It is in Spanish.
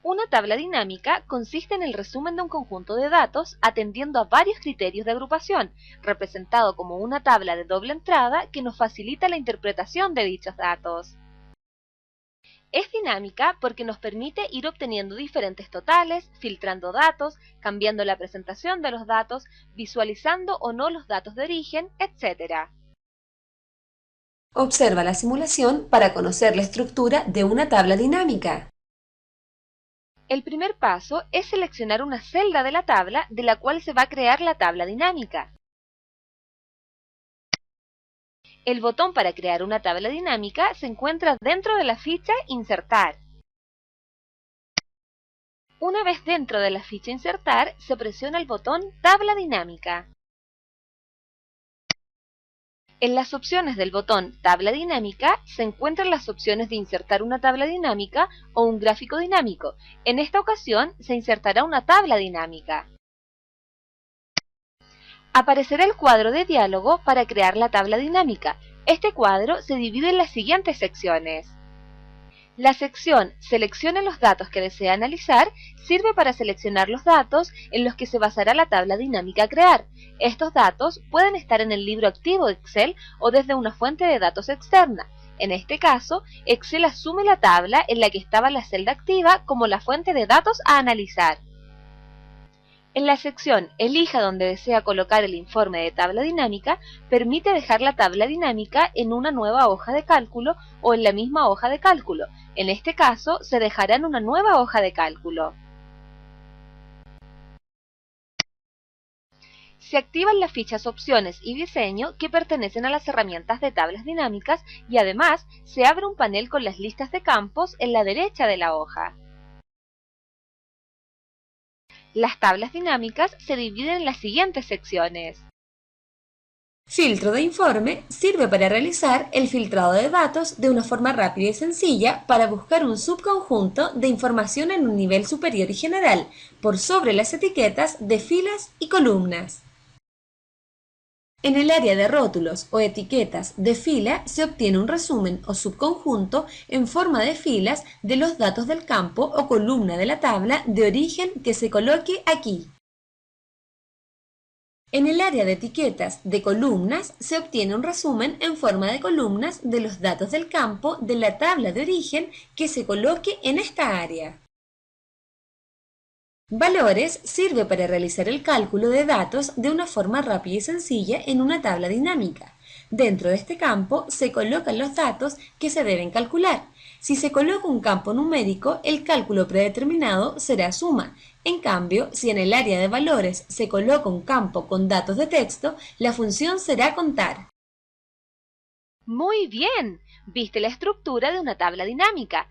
Una tabla dinámica consiste en el resumen de un conjunto de datos atendiendo a varios criterios de agrupación, representado como una tabla de doble entrada que nos facilita la interpretación de dichos datos. Es dinámica porque nos permite ir obteniendo diferentes totales, filtrando datos, cambiando la presentación de los datos, visualizando o no los datos de origen, etc. Observa la simulación para conocer la estructura de una tabla dinámica. El primer paso es seleccionar una celda de la tabla de la cual se va a crear la tabla dinámica. El botón para crear una tabla dinámica se encuentra dentro de la ficha Insertar. Una vez dentro de la ficha Insertar, se presiona el botón Tabla dinámica. En las opciones del botón Tabla dinámica se encuentran las opciones de insertar una tabla dinámica o un gráfico dinámico. En esta ocasión se insertará una tabla dinámica. Aparecerá el cuadro de diálogo para crear la tabla dinámica. Este cuadro se divide en las siguientes secciones. La sección Seleccione los datos que desea analizar sirve para seleccionar los datos en los que se basará la tabla dinámica a crear. Estos datos pueden estar en el libro activo de Excel o desde una fuente de datos externa. En este caso, Excel asume la tabla en la que estaba la celda activa como la fuente de datos a analizar. En la sección Elija donde desea colocar el informe de tabla dinámica, permite dejar la tabla dinámica en una nueva hoja de cálculo o en la misma hoja de cálculo. En este caso, se dejará en una nueva hoja de cálculo. Se activan las fichas Opciones y Diseño que pertenecen a las herramientas de tablas dinámicas y además se abre un panel con las listas de campos en la derecha de la hoja. Las tablas dinámicas se dividen en las siguientes secciones. Filtro de informe sirve para realizar el filtrado de datos de una forma rápida y sencilla para buscar un subconjunto de información en un nivel superior y general, por sobre las etiquetas de filas y columnas. En el área de rótulos o etiquetas de fila se obtiene un resumen o subconjunto en forma de filas de los datos del campo o columna de la tabla de origen que se coloque aquí. En el área de etiquetas de columnas se obtiene un resumen en forma de columnas de los datos del campo de la tabla de origen que se coloque en esta área. Valores sirve para realizar el cálculo de datos de una forma rápida y sencilla en una tabla dinámica. Dentro de este campo se colocan los datos que se deben calcular. Si se coloca un campo numérico, el cálculo predeterminado será suma. En cambio, si en el área de valores se coloca un campo con datos de texto, la función será contar. ¡Muy bien! Viste la estructura de una tabla dinámica.